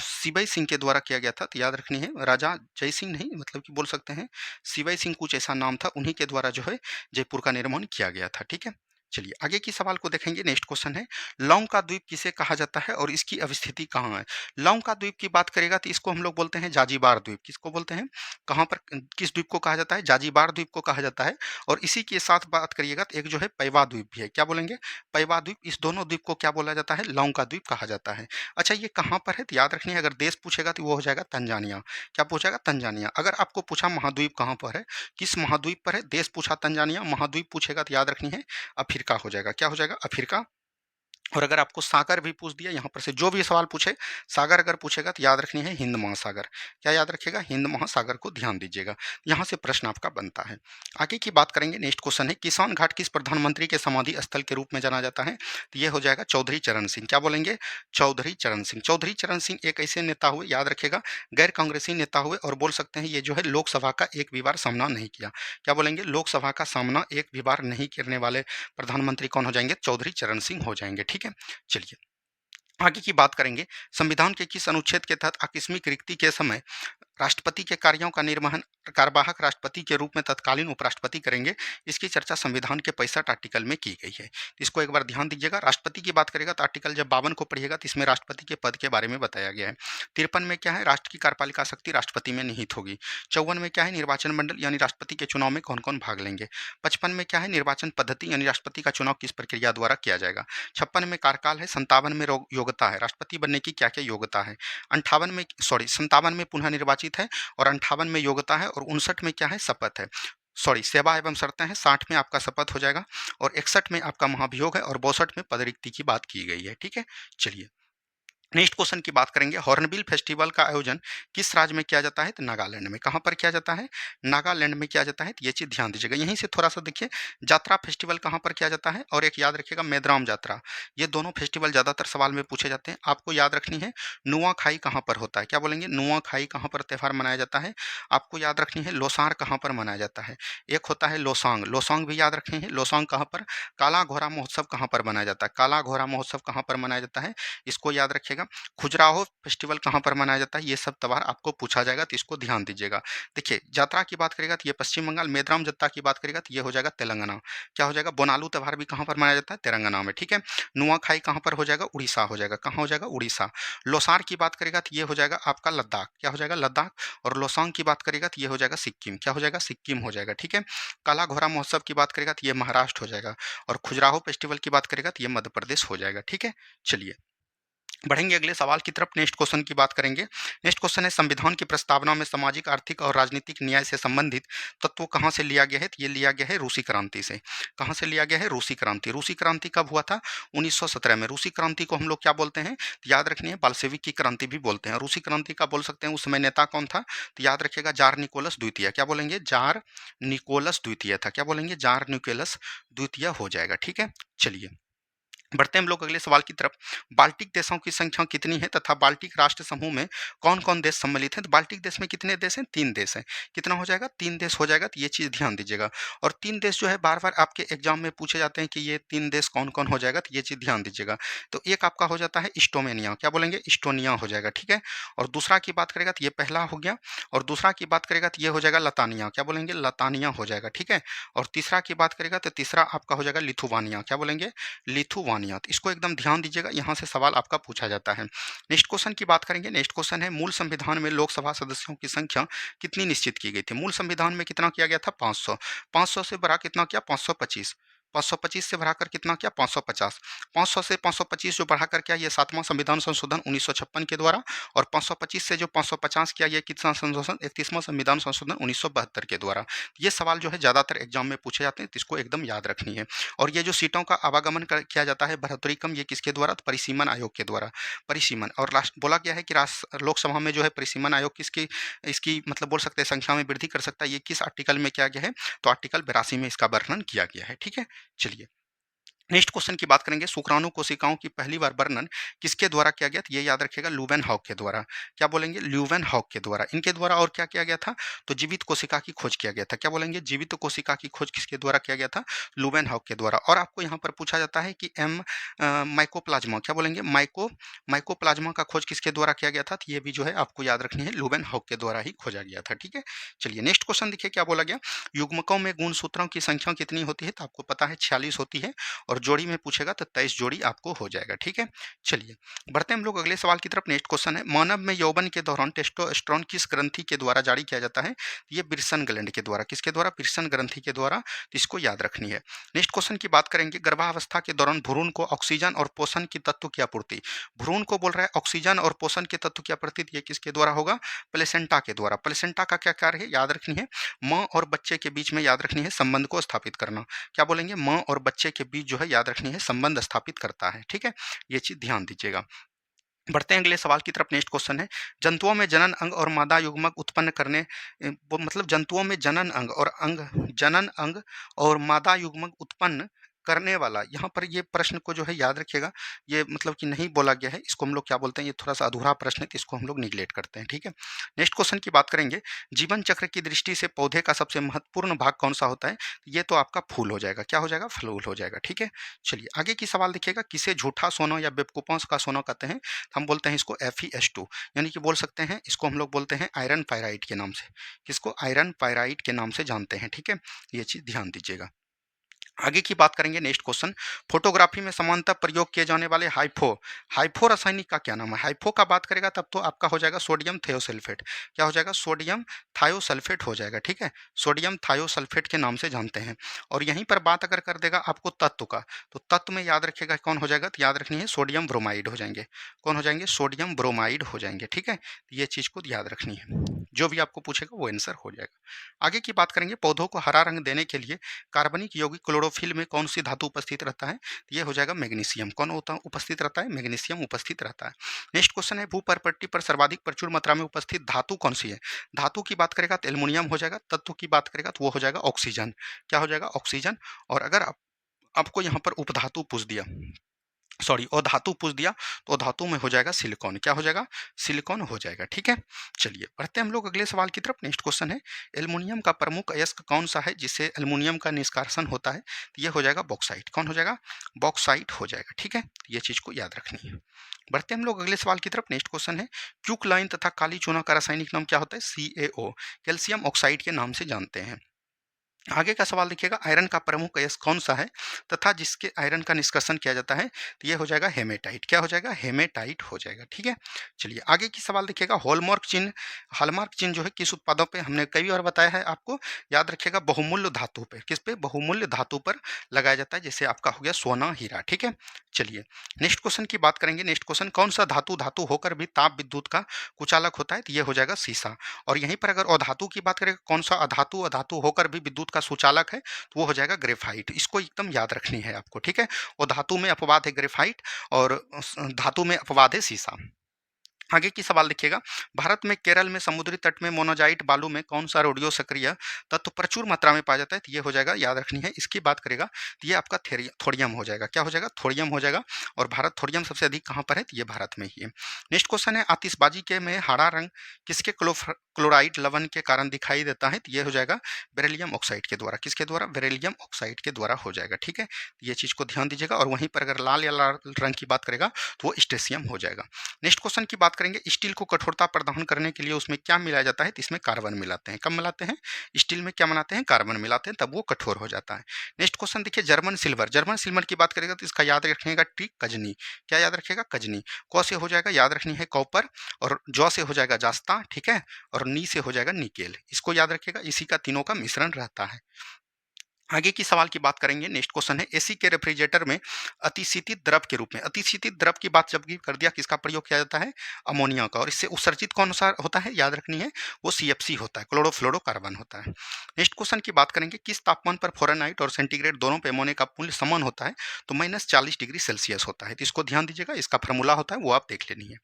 शिवई सिंह के द्वारा किया गया था, तो याद रखनी है राजा जय सिंह नहीं, मतलब कि बोल सकते हैं शिवई सिंह, कुछ ऐसा नाम था, उन्हीं के द्वारा जो है जयपुर का निर्माण किया गया था। ठीक है, चलिए आगे की सवाल को देखेंगे। नेक्स्ट क्वेश्चन है, लौंग का द्वीप किसे कहा जाता है और इसकी अवस्थिति कहाँ है। लौंग का द्वीप की बात करेगा तो इसको हम लोग बोलते हैं जाजीबार द्वीप। किसको बोलते हैं, कहाँ पर, किस द्वीप को कहा जाता है, जाजीबार द्वीप को कहा जाता है। और इसी के साथ बात करिएगा तो एक जो है पैवा द्वीप भी है, क्या बोलेंगे, पैवा द्वीप। इस दोनों द्वीप को क्या बोला जाता है, लौंग का द्वीप कहा जाता है। अच्छा, ये कहाँ पर है, तो याद रखनी है, अगर देश पूछेगा तो वो हो जाएगा तंजानिया। क्या पूछेगा, तंजानिया। अगर आपको पूछा महाद्वीप कहाँ पर है, किस महाद्वीप पर है, देश पूछा तंजानिया, महाद्वीप पूछेगा तो याद रखनी है अफ्रीका हो जाएगा। क्या हो जाएगा, अफ्रीका। और अगर आपको सागर भी पूछ दिया, यहाँ पर से जो भी सवाल पूछे, सागर अगर पूछेगा तो याद रखनी है हिंद महासागर। क्या याद रखिएगा, हिंद महासागर को ध्यान दीजिएगा। यहाँ से प्रश्न आपका बनता है। आगे की बात करेंगे। नेक्स्ट क्वेश्चन है, किसान घाट किस प्रधानमंत्री के समाधि स्थल के रूप में जाना जाता है, तो ये हो जाएगा चौधरी चरण सिंह। क्या बोलेंगे, चौधरी चरण सिंह। चौधरी चरण सिंह एक ऐसे नेता हुए, याद रखेगा, गैर कांग्रेसी नेता हुए, और बोल सकते हैं ये जो है लोकसभा का एक भी बार सामना नहीं किया। क्या बोलेंगे, लोकसभा का सामना एक भी बार नहीं करने वाले प्रधानमंत्री कौन हो जाएंगे, चौधरी चरण सिंह हो जाएंगे। ठीक है, चलिए आगे की बात करेंगे। संविधान के किस अनुच्छेद के तहत आकस्मिक रिक्ति के समय राष्ट्रपति के कार्यों का निर्वहन कार्यवाहक राष्ट्रपति के रूप में तत्कालीन उपराष्ट्रपति करेंगे, इसकी चर्चा संविधान के 65 आर्टिकल में की गई है। इसको एक बार ध्यान दीजिएगा। राष्ट्रपति की बात करेगा तो आर्टिकल जब 52 को पढ़िएगा तो इसमें राष्ट्रपति के पद के बारे में बताया गया है। 53 में क्या है, राष्ट्र की कार्यपालिका शक्ति राष्ट्रपति में निहित होगी। 54 में क्या है, निर्वाचन मंडल यानी राष्ट्रपति के चुनाव में कौन कौन भाग लेंगे। 55 में क्या है, निर्वाचन पद्धति यानी राष्ट्रपति का चुनाव किस प्रक्रिया द्वारा किया जाएगा। 56 में कार्यकाल है। 57 में योग्यता है, राष्ट्रपति बनने की क्या क्या योग्यता है। 57 में पुनः निर्वाचित है, और 58 में योग्यता है, और 59 में क्या है, शपथ है, सेवा एवं शर्तें हैं। 60 में आपका शपथ हो जाएगा, और 61 में आपका महाभियोग है, और 62 में पदरिक्ति की बात की गई है। ठीक है, चलिए नेक्स्ट क्वेश्चन की बात करेंगे। हॉर्नबिल फेस्टिवल का आयोजन किस राज्य में किया जाता है, तो नागालैंड में। कहाँ पर किया जाता है, नागालैंड में किया जाता है, तो ये चीज़ ध्यान दीजिएगा। यहीं से थोड़ा सा देखिए, यात्रा फेस्टिवल कहाँ पर किया जाता है, और एक याद रखिएगा मेदराम यात्रा। ये दोनों फेस्टिवल ज़्यादातर सवाल में पूछे जाते हैं। आपको याद रखनी है नुआखाई कहाँ पर होता है। क्या बोलेंगे, नुआखाई कहाँ पर त्यौहार मनाया जाता है। आपको याद रखनी है लोसार कहाँ पर मनाया जाता है। एक होता है लोसांग, लोसांग भी याद रखनी है, लोसांग कहाँ पर। काला घोड़ा महोत्सव कहाँ पर मनाया जाता है, काला घोड़ा महोत्सव कहाँ पर मनाया जाता है, इसको याद रखिएगा। खजुराहो फेस्टिवल कहाँ पर मनाया जाता है, ये सब त्योहार आपको पूछा जाएगा, तो इसको ध्यान दीजिएगा। देखिए यात्रा की बात करेगा तो ये पश्चिम बंगाल, मेदराम जत्ता की बात करेगा तो ये हो जाएगा तेलंगाना। क्या हो जाएगा, बोनालू त्यौहार भी कहाँ पर मनाया जाता है, तेलंगाना में। ठीक है, नुआखाई कहाँ पर हो जाएगा, उड़ीसा हो जाएगा। कहाँ हो जाएगा, उड़ीसा। लोसार की बात करेगा तो ये हो जाएगा आपका लद्दाख। क्या हो जाएगा, लद्दाख। और लोसांग की बात करेगा तो ये हो जाएगा सिक्किम। क्या हो जाएगा, सिक्किम हो जाएगा। ठीक है, काला घोड़ा महोत्सव की बात करेगा तो ये महाराष्ट्र हो जाएगा, और खजुराहो फेस्टिवल की बात करेगा तो ये मध्य प्रदेश हो जाएगा। ठीक है, चलिए बढ़ेंगे अगले सवाल की तरफ। नेक्स्ट क्वेश्चन की बात करेंगे। नेक्स्ट क्वेश्चन है, संविधान की प्रस्तावना में सामाजिक, आर्थिक और राजनीतिक न्याय से संबंधित तत्व कहाँ से लिया गया है, तो ये लिया गया है रूसी क्रांति से। कहाँ से लिया गया है, रूसी क्रांति। रूसी क्रांति कब हुआ था, 1917 में। रूसी क्रांति को हम लोग क्या बोलते हैं, तो याद रखनी है बाल्शेविक की क्रांति भी बोलते हैं। रूसी क्रांति का बोल सकते हैं उस समय नेता कौन था, तो याद रखिएगा जार निकोलस द्वितीय। क्या बोलेंगे, जार निकोलस द्वितीय था। क्या बोलेंगे, जार निकोलस द्वितीय हो जाएगा। ठीक है, चलिए बढ़ते हैं हम लोग अगले सवाल की तरफ। बाल्टिक देशों की संख्या कितनी है तथा बाल्टिक राष्ट्र समूह में कौन कौन देश सम्मिलित हैं, तो बाल्टिक देश में कितने देश हैं, 3 देश हैं। कितना हो जाएगा, 3 देश हो जाएगा, तो ये चीज़ ध्यान दीजिएगा। और 3 देश जो है बार बार आपके एग्जाम में पूछे जाते हैं कि ये 3 देश कौन कौन हो जाएगा, तो ये चीज़ ध्यान दीजिएगा। तो एक आपका हो जाता है इस्टोमेनिया। क्या बोलेंगे, इस्टोनिया हो जाएगा। ठीक है, और दूसरा की बात करेगा तो ये पहला हो गया, और दूसरा की बात करेगा तो ये हो जाएगा लतानिया। क्या बोलेंगे, लतानिया हो जाएगा। ठीक है, और तीसरा की बात करेगा तो तीसरा आपका हो जाएगा लिथुवानिया। क्या बोलेंगे, लिथुवानिया। तो इसको एकदम ध्यान दीजिएगा, यहाँ से सवाल आपका पूछा जाता है। नेक्स्ट क्वेश्चन की बात करेंगे। नेक्स्ट क्वेश्चन है, मूल संविधान में लोकसभा सदस्यों की संख्या कितनी निश्चित की गई थी। मूल संविधान में कितना किया गया था, 500। 500 से बढ़ा कितना किया, 525। 525 से बढ़ाकर कितना किया, 550। 500 से 525 जो बढ़ाकर किया, ये 7वां संविधान संशोधन 1956 के द्वारा। और 525 से जो 550 किया, ये कितना संशोधन, 31वां संविधान संशोधन 1972 के द्वारा। ये सवाल जो है ज़्यादातर एग्जाम में पूछे जाते हैं, तो इसको एकदम याद रखनी है। और ये जो सीटों का आवागमन किया जाता है, बढ़ोतरी कम, ये किसके द्वारा, तो परिसीमन आयोग के द्वारा। परिसीमन, और बोला गया है कि लोकसभा में जो है परिसीमन आयोग किसकी, इसकी मतलब बोल सकते हैं संख्या में वृद्धि कर सकता है। ये किस आर्टिकल में किया गया है, तो आर्टिकल 82 में इसका वर्णन किया गया है। ठीक है, चलिए नेक्स्ट क्वेश्चन की बात करेंगे, शुक्राणु कोशिकाओं की पहली बार वर्णन किसके द्वारा किया गया था? ये याद रखिएगा, ल्यूवेनहॉक के द्वारा। क्या बोलेंगे? ल्यूवेनहॉक के द्वारा। इनके द्वारा और क्या किया गया था? तो जीवित कोशिका की खोज किया गया था। क्या बोलेंगे? जीवित कोशिका की खोज किसके द्वारा किया गया था? ल्यूवेनहॉक के द्वारा। और आपको यहाँ पर पूछा जाता है कि माइकोप्लाज्मा, क्या बोलेंगे? माइकोप्लाज्मा का खोज किसके द्वारा किया गया था? तो ये भी जो है आपको याद रखनी है, ल्यूवेनहॉक के द्वारा ही खोजा गया था। ठीक है, चलिए नेक्स्ट क्वेश्चन देखिए क्या बोला गया। युग्मकों में गुणसूत्रों की संख्या कितनी होती है? तो आपको पता है 46 होती है, और जोड़ी में पूछेगा तो 23 जोड़ी आपको हो जाएगा। ठीक है, चलिए बढ़ते हैं हम लोग अगले सवाल की तरफ। नेक्स्ट क्वेश्चन है, मानव में यौवन के दौरान टेस्टोस्टेरोन किस ग्रंथि के द्वारा जारी किया जाता है? ये बिरसन ग्लैंड के द्वारा। किसके द्वारा? बिरसन ग्रंथि के द्वारा। तो इसको याद रखनी है। नेक्स्ट क्वेश्चन की बात करेंगे, गर्भावस्था के दौरान भ्रूण को ऑक्सीजन और पोषण की तत्व की आपूर्ति, भ्रूण को बोल रहा है ऑक्सीजन और पोषण के तत्व की आपूर्ति, ये किसके द्वारा होगा? प्लेसेंटा के द्वारा। प्लेसेंटा का क्या कार्य है? याद रखनी है, माँ और बच्चे के बीच में याद रखनी है संबंध को स्थापित करना। क्या बोलेंगे? माँ और बच्चे के बीच जो है याद रखनी है संबंध स्थापित करता है। ठीक है, ये चीज ध्यान दीजिएगा। बढ़ते हैं अगले सवाल की तरफ। नेक्स्ट क्वेश्चन है, जंतुओं में जनन अंग और मादा युग्मक उत्पन्न करने वो मतलब जंतुओं में जनन अंग और मादा युग्मक उत्पन्न करने वाला, यहाँ पर ये प्रश्न को जो है याद रखिएगा, ये मतलब कि नहीं बोला गया है, इसको हम लोग क्या बोलते हैं, ये थोड़ा सा अधूरा प्रश्न है, तो इसको हम लोग निगलेक्ट करते हैं। ठीक है, नेक्स्ट क्वेश्चन की बात करेंगे, जीवन चक्र की दृष्टि से पौधे का सबसे महत्वपूर्ण भाग कौन सा होता है? ये तो आपका फूल हो जाएगा। क्या हो जाएगा? फूल हो जाएगा। ठीक है, चलिए आगे की सवाल देखिएगा, किसे झूठा सोना या बेवकूफों का सोना कहते हैं? हम बोलते हैं इसको FeS2, यानी कि बोल सकते हैं इसको हम लोग बोलते हैं आयरन पायराइड के नाम से। किसको? आयरन पायराइड के नाम से जानते हैं। ठीक है, ये चीज ध्यान दीजिएगा। आगे की बात करेंगे, नेक्स्ट क्वेश्चन, फोटोग्राफी में समानतः प्रयोग किए जाने वाले हाइफो रासायनिक का क्या नाम है? हाइफो का बात करेगा तब तो आपका हो जाएगा सोडियम थायोसल्फेट। क्या हो जाएगा? सोडियम थायोसल्फेट हो जाएगा। ठीक है, सोडियम थायोसल्फेट के नाम से जानते हैं। और यहीं पर बात अगर कर देगा आपको तत्व का, तो तत्व में याद रखिएगा कौन हो जाएगा? तो याद रखनी है सोडियम ब्रोमाइड हो जाएंगे। कौन हो जाएंगे? सोडियम ब्रोमाइड हो जाएंगे। ठीक है, ये चीज को याद रखनी है, जो भी आपको पूछेगा वो आंसर हो जाएगा। आगे की बात करेंगे, पौधों को हरा रंग देने के लिए कार्बनिक यौगिक क्लोरोफिल में कौन सी धातु उपस्थित रहता है? ये हो जाएगा मैग्नीशियम। कौन होता उपस्थित रहता है? मैग्नीशियम उपस्थित रहता है। नेक्स्ट क्वेश्चन है, भूपर्पट्टी पर सर्वाधिक प्रचुर मात्रा में उपस्थित धातु कौन सी है? धातु की बात करेगा तो एल्युमिनियम हो जाएगा, तत्व की बात करेगा तो वो हो जाएगा ऑक्सीजन। क्या हो जाएगा? ऑक्सीजन। और अगर आपको यहाँ पर उपधातु पूछ दिया, सॉरी अधातु पूछ दिया, तो अधातु में हो जाएगा सिलिकॉन। क्या हो जाएगा? सिलिकॉन हो जाएगा। ठीक है, चलिए बढ़ते हैं हम लोग अगले सवाल की तरफ। नेक्स्ट क्वेश्चन है, एल्युमिनियम का प्रमुख अयस्क कौन सा है जिससे एल्युमिनियम का निष्कासन होता है? तो ये हो जाएगा बॉक्साइट। कौन हो जाएगा? बॉक्साइट हो जाएगा। ठीक है, ये चीज को याद रखनी है। बढ़ते हैं हम लोग अगले सवाल की तरफ। नेक्स्ट क्वेश्चन है, क्यूकलाइन तथा काली चूना का रासायनिक नाम क्या होता है? CaO, कैल्शियम ऑक्साइड के नाम से जानते हैं। आगे का सवाल देखिएगा, आयरन का प्रमुख अयस्क कौन सा है तथा जिसके आयरन का निष्कर्षण किया जाता है? तो ये हो जाएगा हेमेटाइट। क्या हो जाएगा? हेमेटाइट हो जाएगा। ठीक है, चलिए आगे की सवाल देखिएगा, हॉलमार्क चिन्ह जो है किस उत्पादों पे, हमने कई बार बताया है आपको, याद रखिएगा बहुमूल्य धातु पे। किस पे? बहुमूल्य धातु पर लगाया जाता है, जैसे आपका हो गया सोना, हीरा। ठीक है, चलिए नेक्स्ट क्वेश्चन की बात करेंगे। नेक्स्ट क्वेश्चन, कौन सा धातु धातु होकर भी ताप विद्युत का कुचालक होता है? तो ये हो जाएगा सीसा। और यहीं पर अगर अधातु की बात करें, कौन सा अधातु अधातु होकर भी विद्युत का सुचालक है? तो वो हो जाएगा ग्रेफाइट। इसको एकदम याद रखनी है आपको। ठीक है, वो धातु में अपवाद है ग्रेफाइट, और धातु में अपवाद है सीसा। आगे की सवाल देखिएगा, भारत में केरल में समुद्री तट में मोनोजाइट बालू में कौन सा रेडियो सक्रिय तत्व प्रचुर मात्रा में पाया जाता है? तो ये हो जाएगा, याद रखनी है, इसकी बात करेगा तो ये आपका थोड़ियम हो जाएगा। क्या हो जाएगा? थोड़ियम हो जाएगा। और भारत थोड़ियम सबसे अधिक कहाँ पर है? तो ये भारत में ही है। नेक्स्ट क्वेश्चन है, आतिशबाजी के में हरा रंग किसके क्लोराइड लवण के कारण दिखाई देता है? तो ये हो जाएगा बेरिलियम ऑक्साइड के द्वारा। किसके द्वारा? बेरिलियम ऑक्साइड के द्वारा हो जाएगा। ठीक है, ये चीज को ध्यान दीजिएगा। और वहीं पर अगर लाल या लाल रंग की बात करेगा तो वो स्टेशियम हो जाएगा। नेक्स्ट क्वेश्चन की बात करेंगे, स्टील को कठोरता प्रदान करने के लिए उसमें क्या मिलाया जाता है? तो इसमें कार्बन मिलाते हैं। कब मिलाते हैं? स्टील में क्या मिलाते हैं? कार्बन मिलाते हैं, तब वो कठोर हो जाता है। नेक्स्ट क्वेश्चन देखिए, जर्मन सिल्वर की बात करेगा तो इसका याद रखिएगा टी कजनी। क्या याद रखिएगा? कजनी। क से हो जाएगा, याद रखनी है कॉपर, और ज से हो जाएगा जास्ता। ठीक है, और नी से हो जाएगा निकेल। इसको याद रखिएगा, इसी का तीनों का मिश्रण रहता है। आगे की सवाल की बात करेंगे। नेक्स्ट क्वेश्चन है, एसी के रेफ्रिजरेटर में अतिशीतित द्रव के रूप में, अतिशीतित द्रव की बात जब भी कर दिया, किसका प्रयोग किया जाता है? अमोनिया का। और इससे उत्सर्जित कौन सा होता है? याद रखनी है, वो CFC होता है, क्लोरोफ्लोरोकार्बन होता है। नेक्स्ट क्वेश्चन की बात करेंगे, किस तापमान पर फ़ारेनहाइट और सेंटीग्रेड दोनों पैमाने का मूल्य समान होता है? तो -40 डिग्री सेल्सियस होता है। तो इसको ध्यान दीजिएगा, इसका फॉर्मूला होता है, वो आप देख लेनी है।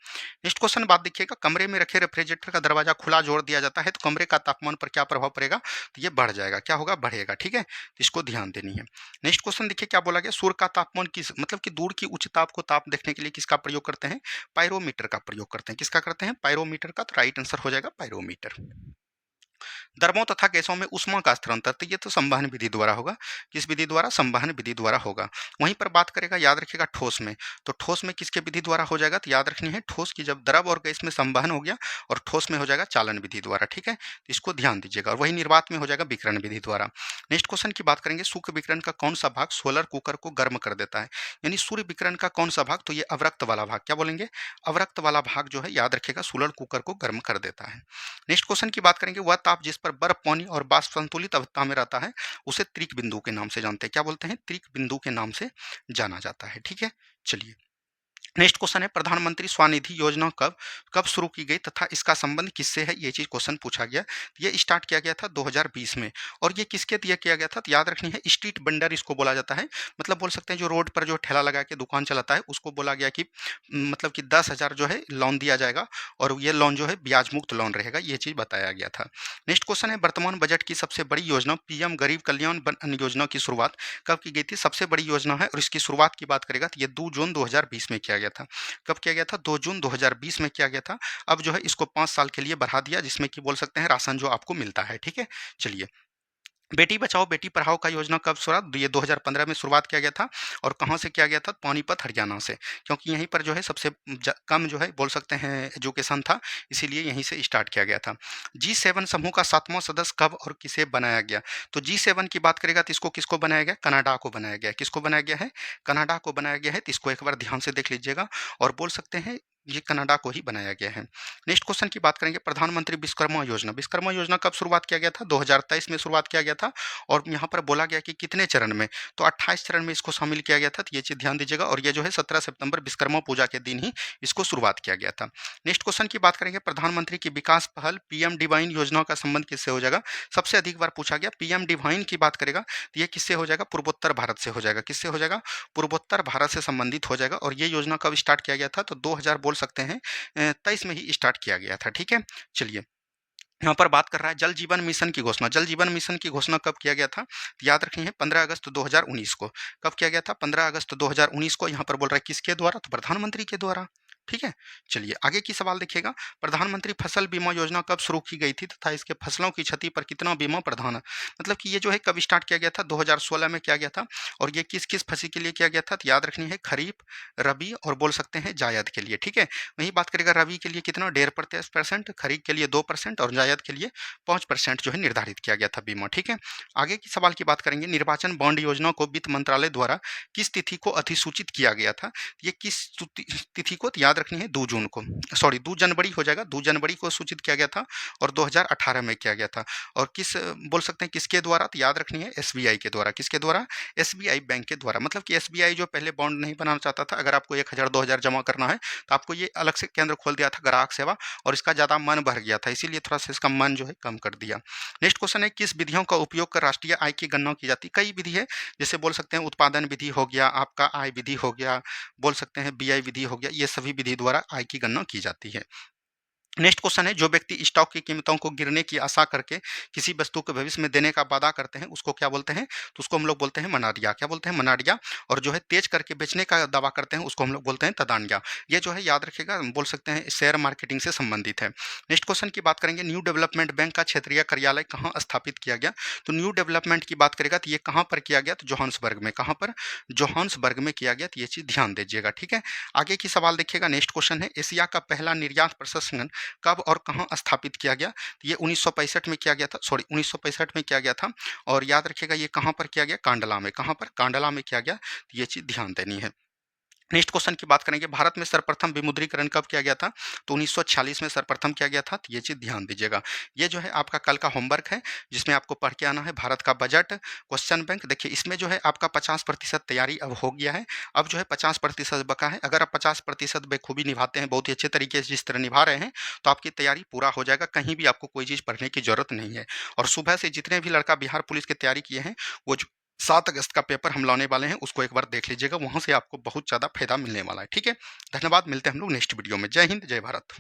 नेक्स्ट क्वेश्चन बात देखिएगा, कमरे में रखे रेफ्रिजरेटर का दरवाजा खुला छोड़ दिया जाता है तो कमरे का तापमान पर क्या प्रभाव पड़ेगा? तो ये बढ़ जाएगा। क्या होगा? बढ़ेगा। ठीक है, इसको ध्यान देनी है। नेक्स्ट क्वेश्चन देखिए क्या बोला गया, सूर्य का तापमान किस मतलब कि दूर की उच्च ताप को ताप देखने के लिए किसका प्रयोग करते हैं, पायरोमीटर का प्रयोग करते हैं। किसका करते हैं, पायरोमीटर का। तो राइट आंसर हो जाएगा पायरोमीटर। द्रवों तथा गैसों में ऊष्मा का स्थानांतर, तो ये तो संवहन विधि द्वारा होगा। किस विधि द्वारा, संवहन विधि द्वारा होगा। वहीं पर बात करेगा, याद रखिएगा ठोस में, तो ठोस में किसके विधि द्वारा हो जाएगा, तो याद रखनी है ठोस की जब द्रव और गैस में संवहन हो गया और ठोस में हो जाएगा चालन विधि द्वारा। ठीक है, तो इसको ध्यान दीजिएगा। और वही निर्वात में हो जाएगा विकिरण विधि द्वारा। नेक्स्ट क्वेश्चन की बात करेंगे, सूक्ष्म विकिरण का कौन सा भाग सोलर कुकर को गर्म कर देता है, यानी सूर्य विकिरण का कौन सा भाग, तो ये अवरक्त वाला भाग, क्या बोलेंगे, अवरक्त वाला भाग जो है याद रखिएगा सोलर कुकर को गर्म कर देता है। नेक्स्ट क्वेश्चन की बात करेंगे, वह ताप जिस पर बर्फ, पानी और वाष्प संतुलित अवस्था में रहता है उसे त्रिक बिंदु के नाम से जानते हैं। क्या बोलते हैं, त्रिक बिंदु के नाम से जाना जाता है। ठीक है, चलिए नेक्स्ट क्वेश्चन है, प्रधानमंत्री स्वनिधि योजना कब कब शुरू की गई तथा इसका संबंध किससे है, ये चीज क्वेश्चन पूछा गया। ये स्टार्ट किया गया था 2020 में। और ये किसके दिया किया गया था, तो याद रखनी है स्ट्रीट वेंडर इसको बोला जाता है। मतलब बोल सकते हैं जो रोड पर जो ठेला लगा के दुकान चलाता है उसको बोला गया कि मतलब कि 10,000 जो है लोन दिया जाएगा और ये लोन जो है ब्याज मुक्त लोन रहेगा, ये चीज बताया गया था। नेक्स्ट क्वेश्चन है, वर्तमान बजट की सबसे बड़ी योजना पीएम गरीब कल्याण अन्न योजना की शुरुआत कब की गई थी, सबसे बड़ी योजना है और इसकी शुरुआत की बात करेगा तो ये 2 जून 2020 में किया गया था। कब किया गया था, 2 जून 2020 में किया गया था। अब जो है इसको 5 साल के लिए बढ़ा दिया, जिसमें कि बोल सकते हैं राशन जो आपको मिलता है। ठीक है, चलिए बेटी बचाओ बेटी पढ़ाओ का योजना कब शुरुआत, ये 2015 में शुरुआत किया गया था। और कहाँ से किया गया था, पानीपत हरियाणा से, क्योंकि यहीं पर जो है सबसे कम जो है बोल सकते हैं एजुकेशन था, इसीलिए यहीं से स्टार्ट किया गया था। G7 समूह का 7वां सदस्य कब और किसे बनाया गया, तो G7 की बात करेगा तो इसको किसको बनाया गया, कनाडा को बनाया गया। किसको बनाया गया है, कनाडा को बनाया गया है। तो इसको एक बार ध्यान से देख लीजिएगा और बोल सकते हैं ये कनाडा को ही बनाया गया है। नेक्स्ट क्वेश्चन की बात करेंगे, प्रधानमंत्री विश्वकर्मा योजना, विश्वकर्मा योजना कब शुरुआत किया गया था, 2023 में शुरुआत किया गया था। और यहाँ पर बोला गया कि कितने चरण में, तो 28 चरण में इसको शामिल किया गया था। तो ये चीज ध्यान दीजिएगा। और ये जो है 17 सितंबर विश्वकर्मा पूजा के दिन ही इसको शुरुआत किया गया था। नेक्स्ट क्वेश्चन की बात करेंगे, प्रधानमंत्री की विकास पहल पीएम डिवाइन योजना का संबंध किससे हो जाएगा, सबसे अधिक बार पूछा गया। पीएम डिवाइन की बात करेगा तो ये किससे हो जाएगा, पूर्वोत्तर भारत से हो जाएगा। किससे हो जाएगा, पूर्वोत्तर भारत से संबंधित हो जाएगा। और ये योजना कब स्टार्ट किया गया था, तो 2000 बोल सकते हैं 23 में ही स्टार्ट किया गया था। ठीक है, चलिए यहाँ पर बात कर रहा है जल जीवन मिशन की घोषणा। जल जीवन मिशन की घोषणा कब किया गया था, तो याद रखनी है 15 अगस्त 2019 को। कब किया गया था, 15 अगस्त 2019 को। यहाँ पर बोल रहा है किसके द्वारा, तो प्रधानमंत्री के द्वारा। ठीक है, चलिए आगे की सवाल देखिएगा, प्रधानमंत्री फसल बीमा योजना कब शुरू की गई थी तथा इसके फसलों की क्षति पर कितना बीमा प्रदान है, मतलब कि ये जो है कब स्टार्ट किया गया था, 2016 में किया गया था। और ये किस किस फसल के लिए किया गया था, तो याद रखनी है खरीफ, रबी और बोल सकते हैं जायद के लिए। ठीक है, वही बात करेगा रबी के लिए कितना 1.5%, खरीफ के लिए 2% और जायद के लिए 5% जो है निर्धारित किया गया था बीमा। ठीक है, आगे की सवाल की बात करेंगे, निर्वाचन बॉन्ड योजना को वित्त मंत्रालय द्वारा किस तिथि को अधिसूचित किया गया था, ये किस तिथि को, याद रखनी है 2 जून को, सॉरी 2 जनवरी हो जाएगा, 2 जनवरी को सूचित किया गया था और 2018 में किया गया था। और किस बोल सकते हैं किसके द्वारा, तो याद रखनी है एसबीआई के द्वारा। किसके द्वारा, एसबीआई बैंक के द्वारा। मतलब कि एसबीआई जो पहले बॉन्ड नहीं बनाना चाहता था, अगर आपको 1000 2000 जमा करना है तो आपको ये अलग से केंद्र खोल दिया था ग्राहक सेवा, और इसका ज़्यादा मन बढ़ गया था, इसीलिए थोड़ा सा इसका मन जो है कम कर दिया। नेक्स्ट क्वेश्चन है, किस विधियों का उपयोग कर राष्ट्रीय आय की गणना की जाती है, कई विधि है, जैसे बोल सकते हैं उत्पादन विधि हो गया, आपका आय विधि हो गया, बोल सकते हैं बीआई विधि हो गया, ये सभी विधि द्वारा आय की गणना की जाती है। नेक्स्ट क्वेश्चन है, जो व्यक्ति स्टॉक की कीमतों को गिरने की आशा करके किसी वस्तु को भविष्य में देने का वादा करते हैं उसको क्या बोलते हैं, तो उसको हम लोग बोलते हैं मनाडिया। क्या बोलते हैं, मनाडिया। और जो है तेज करके बेचने का दावा करते हैं उसको हम लोग बोलते हैं तदानिया। ये जो है याद रखिएगा, बोल सकते हैं शेयर मार्केटिंग से संबंधित है। नेक्स्ट क्वेश्चन की बात करेंगे, न्यू डेवलपमेंट बैंक का क्षेत्रीय कार्यालय कहाँ स्थापित किया गया, तो न्यू डेवलपमेंट की बात करेगा तो ये कहाँ पर किया गया, तो जोहान्सबर्ग में। कहाँ पर, जोहान्सबर्ग में किया गया, तो ये चीज ध्यान दीजिएगा। ठीक है, आगे की सवाल देखिएगा। नेक्स्ट क्वेश्चन है, एशिया का पहला निर्यात प्रशासन कब और कहाँ स्थापित किया गया, तो ये 1965 में किया गया था, सॉरी 1965 में किया गया था। और याद रखिएगा ये कहाँ पर किया गया, कांडला में। कहाँ पर, कांडला में किया गया, तो ये चीज ध्यान देनी है। नेक्स्ट क्वेश्चन की बात करेंगे, भारत में सर्वप्रथम विमुद्रीकरण कब किया गया था, तो 1946 में सर्वप्रथम किया गया था। तो ये चीज ध्यान दीजिएगा। ये जो है आपका कल का होमवर्क है, जिसमें आपको पढ़ के आना है भारत का बजट, क्वेश्चन बैंक। देखिए इसमें जो है आपका 50% तैयारी अब हो गया है, अब जो है 50% बका है। अगर आप 50% बेखूबी निभाते हैं, बहुत ही अच्छे तरीके से जिस तरह निभा रहे हैं, तो आपकी तैयारी पूरा हो जाएगा, कहीं भी आपको कोई चीज़ पढ़ने की जरूरत नहीं है। और सुबह से जितने भी लड़का बिहार पुलिस की तैयारी किए हैं, वो 7 अगस्त का पेपर हम लाने वाले हैं, उसको एक बार देख लीजिएगा, वहाँ से आपको बहुत ज़्यादा फायदा मिलने वाला है। ठीक है, धन्यवाद, मिलते हैं हम लोग नेक्स्ट वीडियो में। जय हिंद, जय भारत।